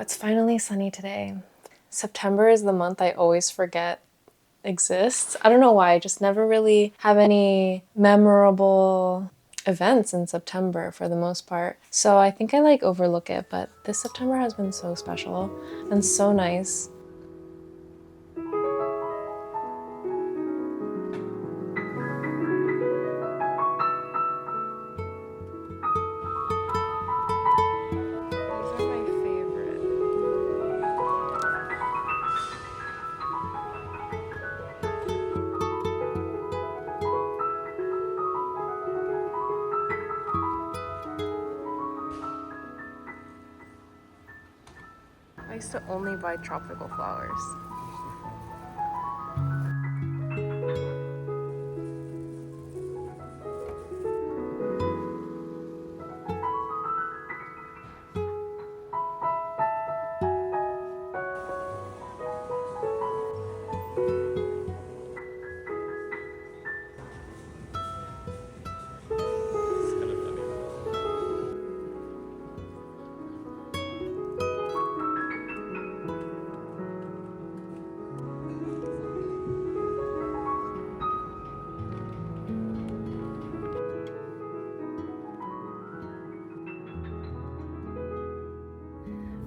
It's finally sunny today. September is the month I always forget exists. I don't know why, I just never really have any memorable events in September for the most part. So I think I like overlook it, but this September has been so special and so nice. I used to only buy tropical flowers.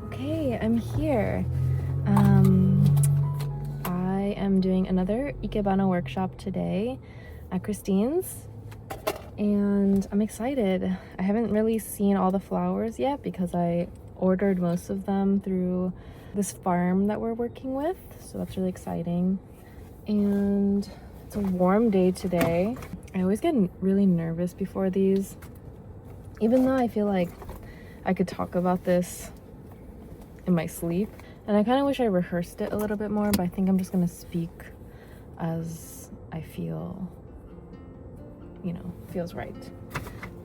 Okay, I'm here. I am doing another Ikebana workshop today at Christine's, and I'm excited. I haven't really seen all the flowers yet because I ordered most of them through this farm that we're working with, so that's really exciting. And it's a warm day today. I always get really nervous before these, even though I feel like I could talk about this in my sleep, and I kind of wish I rehearsed it a little bit more, but I think I'm just gonna speak as I feel, feels right.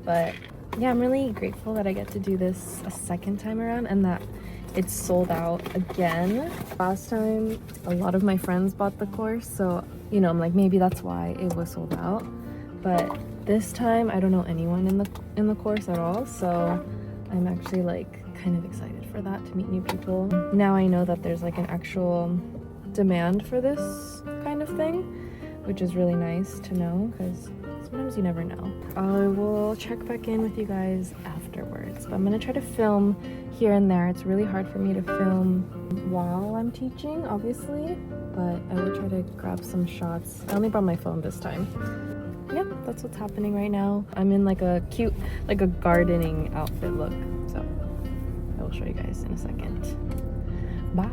But yeah, I'm really grateful that I get to do this a second time around and that it's sold out again. Last time a lot of my friends bought the course, so I'm like, maybe that's why it was sold out. But this time I don't know anyone in the course at all, so I'm actually like kind of excited for that, to meet new people. Now I know that there's like an actual demand for this kind of thing, which is really nice to know, because sometimes you never know. I will check back in with you guys afterwards, but I'm gonna try to film here and there. It's really hard for me to film while I'm teaching, obviously, but I will try to grab some shots. I only brought my phone this time. Yep, that's what's happening right now. I'm in like a cute, like a gardening outfit look, so I will show you guys in a second. Bye.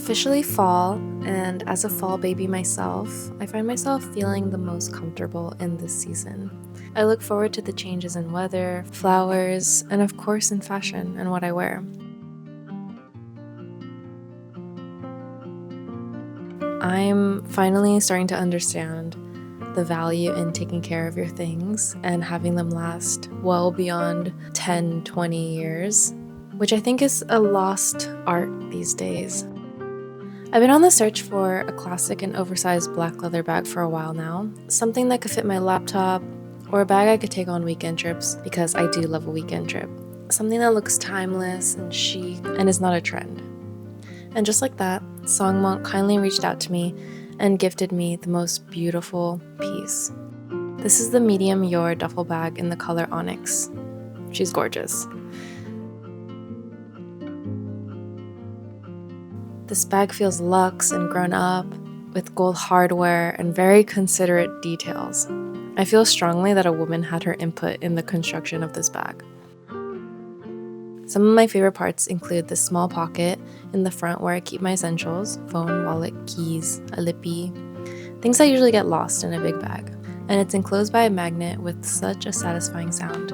Officially fall, and as a fall baby myself, I find myself feeling the most comfortable in this season. I look forward to the changes in weather, flowers, and of course in fashion and what I wear. I'm finally starting to understand the value in taking care of your things and having them last well beyond 10, 20 years, which I think is a lost art these days. I've been on the search for a classic and oversized black leather bag for a while now, something that could fit my laptop, or a bag I could take on weekend trips, because I do love a weekend trip. Something that looks timeless and chic and is not a trend. And just like that, Songmonk kindly reached out to me and gifted me the most beautiful piece. This is the medium Yor duffel bag in the color onyx. She's gorgeous. This bag feels luxe and grown up, with gold hardware and very considerate details. I feel strongly that a woman had her input in the construction of this bag. Some of my favorite parts include this small pocket in the front where I keep my essentials, phone, wallet, keys, a lippy, things that usually get lost in a big bag, and it's enclosed by a magnet with such a satisfying sound.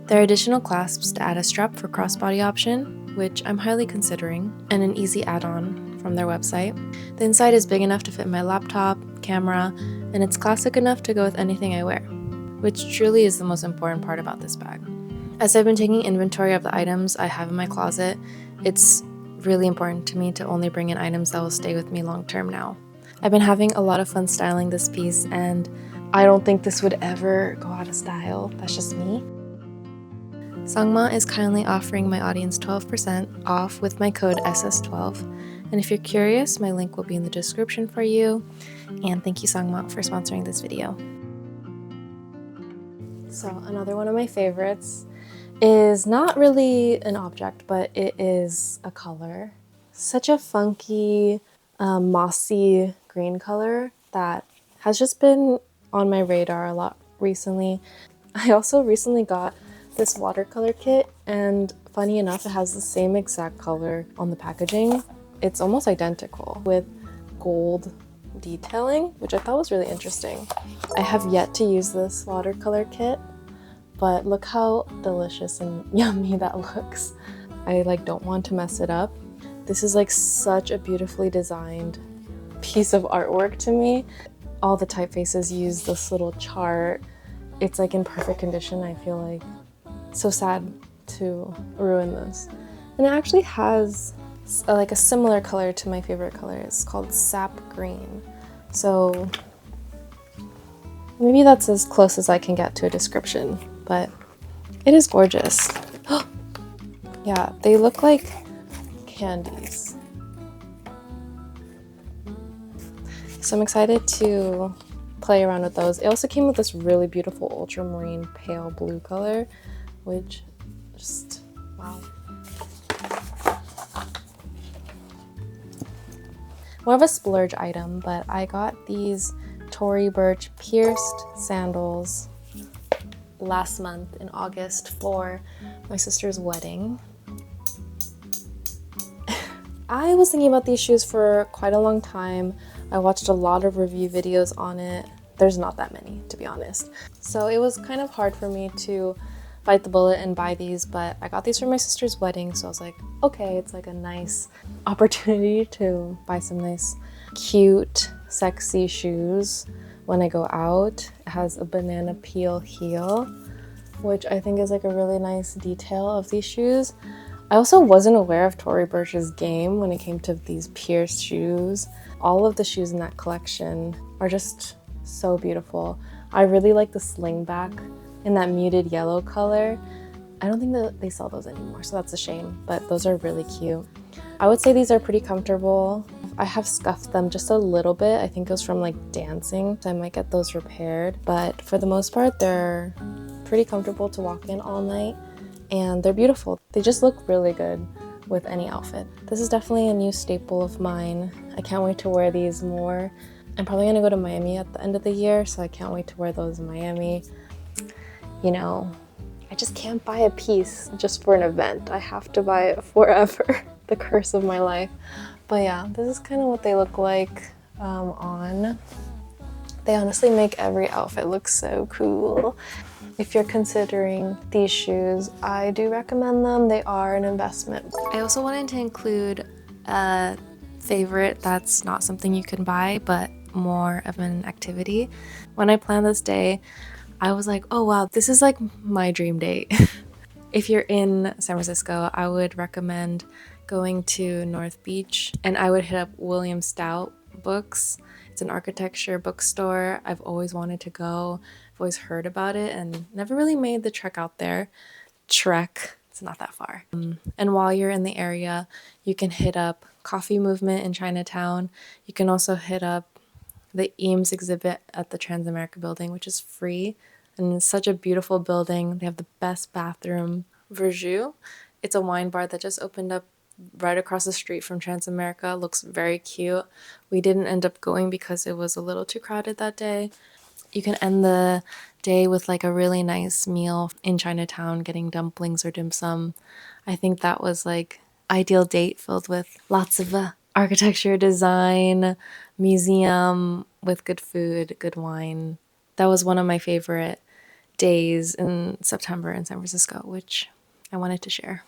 There are additional clasps to add a strap for crossbody option, which I'm highly considering, and an easy add-on from their website. The inside is big enough to fit my laptop, camera, and it's classic enough to go with anything I wear, which truly is the most important part about this bag. As I've been taking inventory of the items I have in my closet, it's really important to me to only bring in items that will stay with me long term now. I've been having a lot of fun styling this piece, and I don't think this would ever go out of style. That's just me. Sangma is kindly offering my audience 12% off with my code SS12. And if you're curious, my link will be in the description for you. And thank you, Sangma, for sponsoring this video. So another one of my favorites is not really an object, but it is a color. Such a funky, mossy green color that has just been on my radar a lot recently. I also recently got this watercolor kit, and funny enough, it has the same exact color on the packaging. It's almost identical with gold detailing, which I thought was really interesting. I have yet to use this watercolor kit, but look how delicious and yummy that looks. I don't want to mess it up. This is such a beautifully designed piece of artwork to me. All the typefaces use this little chart. It's in perfect condition. I feel so sad to ruin this. And it actually has a similar color to my favorite color. It's called sap green. So maybe that's as close as I can get to a description, but it is gorgeous. Yeah, they look like candies. So I'm excited to play around with those. It also came with this really beautiful ultramarine pale blue color, which just, wow. More of a splurge item, but I got these Tory Burch pierced sandals last month in August for my sister's wedding. I was thinking about these shoes for quite a long time. I watched a lot of review videos on it. There's not that many, to be honest. So it was kind of hard for me to bite the bullet and buy these, but I got these for my sister's wedding, so I was like, okay, it's a nice opportunity to buy some nice, cute, sexy shoes when I go out. It has a banana peel heel, which I think is a really nice detail of these shoes. I also wasn't aware of Tory Burch's game when it came to these pierced shoes. All of the shoes in that collection are just so beautiful. I really like the slingback in that muted yellow color. I don't think that they sell those anymore, so that's a shame, but those are really cute. I would say these are pretty comfortable. I have scuffed them just a little bit. I think it was from dancing, so I might get those repaired, but for the most part, they're pretty comfortable to walk in all night, and they're beautiful. They just look really good with any outfit. This is definitely a new staple of mine. I can't wait to wear these more. I'm probably gonna go to Miami at the end of the year, so I can't wait to wear those in Miami. You know, I just can't buy a piece just for an event. I have to buy it forever. The curse of my life. But yeah, this is kind of what they look like on. They honestly make every outfit look so cool. If you're considering these shoes, I do recommend them. They are an investment. I also wanted to include a favorite that's not something you can buy, but more of an activity. When I planned this day, I was like, oh wow, this is my dream date. If you're in San Francisco, I would recommend going to North Beach, and I would hit up William Stout Books. It's an architecture bookstore. I've always wanted to go. I've always heard about it and never really made the trek out there. It's It's not that far. And while you're in the area, you can hit up Coffee Movement in Chinatown. You can also hit up the Eames exhibit at the Transamerica Building, which is free. And it's such a beautiful building. They have the best bathroom. Verjus, it's a wine bar that just opened up right across the street from Transamerica. Looks very cute. We didn't end up going because it was a little too crowded that day. You can end the day with like a really nice meal in Chinatown, getting dumplings or dim sum. I think that was like ideal date filled with lots of architecture, design, museum with good food, good wine. That was one of my favorite days in September in San Francisco, which I wanted to share.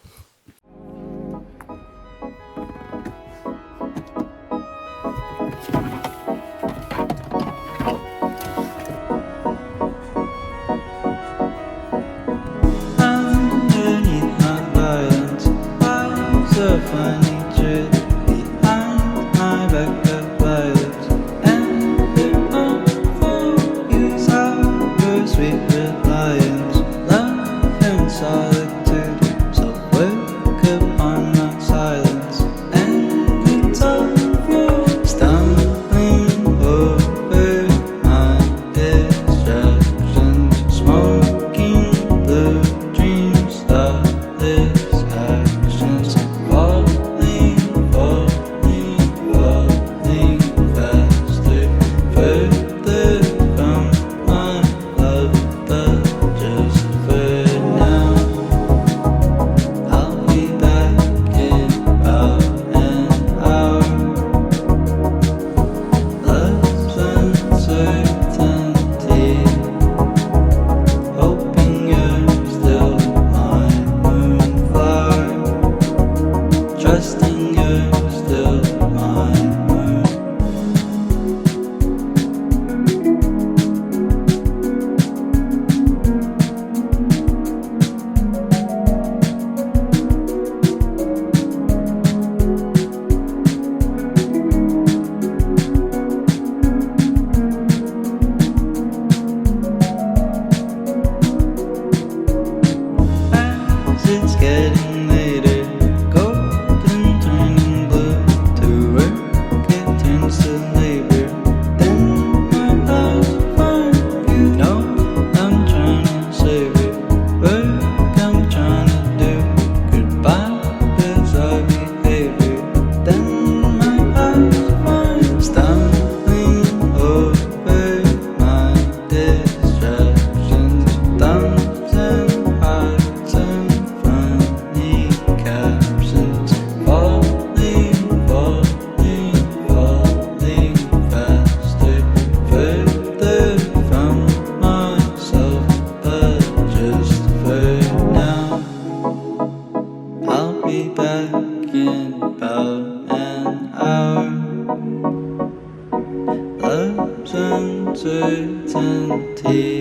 uncertainty,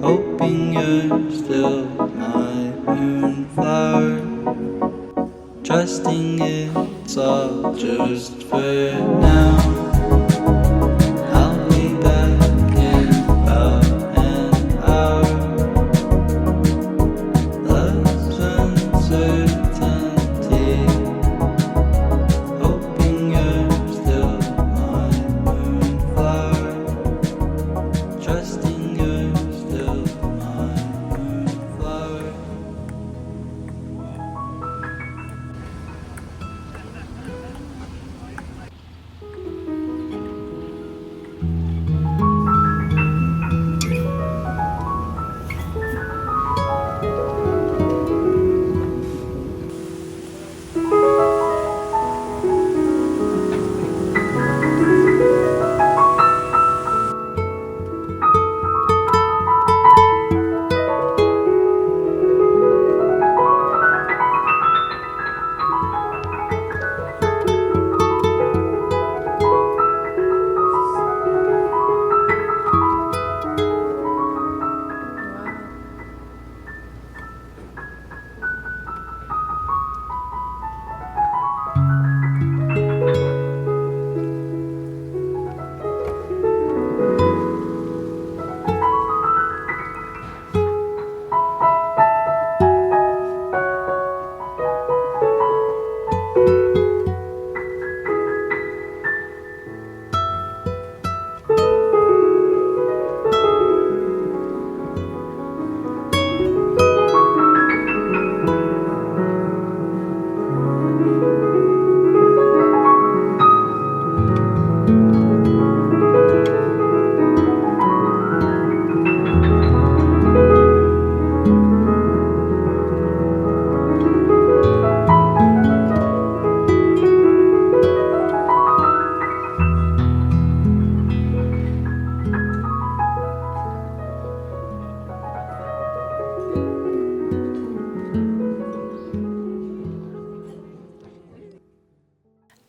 hoping you're still my moonflower, trusting it's all just for now. I'll be back in about an hour. Love's uncertainty, hoping you're still my moonflower, trusting you're still my moonflower.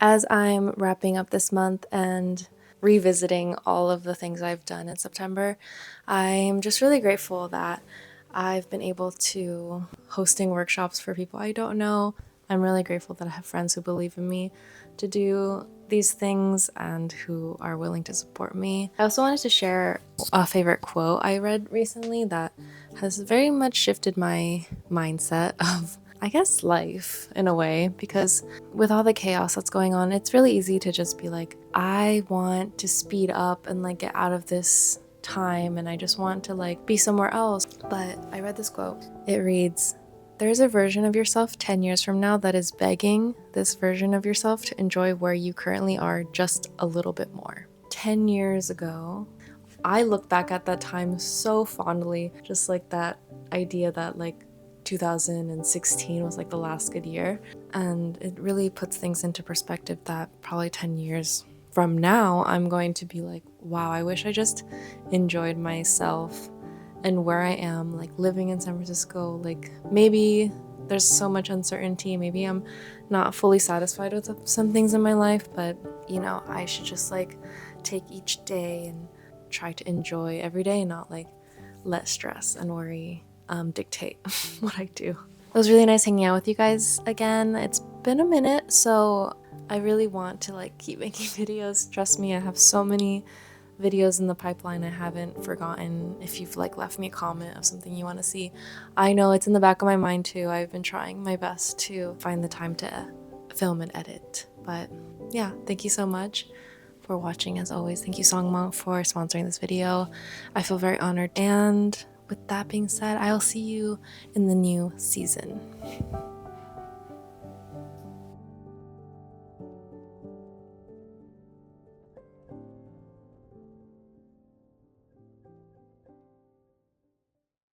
As I'm wrapping up this month and revisiting all of the things I've done in September, I'm just really grateful that I've been able to hosting workshops for people I don't know. I'm really grateful that I have friends who believe in me to do these things and who are willing to support me. I also wanted to share a favorite quote I read recently that has very much shifted my mindset of, I guess, life in a way, because with all the chaos that's going on, it's really easy to just be like, I want to speed up and like get out of this time and I just want to like be somewhere else. But I read this quote. It reads, "There is a version of yourself 10 years from now that is begging this version of yourself to enjoy where you currently are just a little bit more." 10 years ago, I look back at that time so fondly, just like that idea that like 2016 was like the last good year. And it really puts things into perspective that probably 10 years from now, I'm going to be like, wow, I wish I just enjoyed myself and where I am, like living in San Francisco. Like maybe there's so much uncertainty. Maybe I'm not fully satisfied with some things in my life, but you know, I should just like take each day and try to enjoy every day and not like let stress and worry dictate what I do. It was really nice hanging out with you guys again. It's been a minute, so I really want to like keep making videos. Trust me, I have so many videos in the pipeline I haven't forgotten. If you've like left me a comment of something you want to see, I know it's in the back of my mind too. I've been trying my best to find the time to film and edit. But yeah, thank you so much for watching as always. Thank you Songmonk for sponsoring this video. I feel very honored. And with that being said, I'll see you in the new season.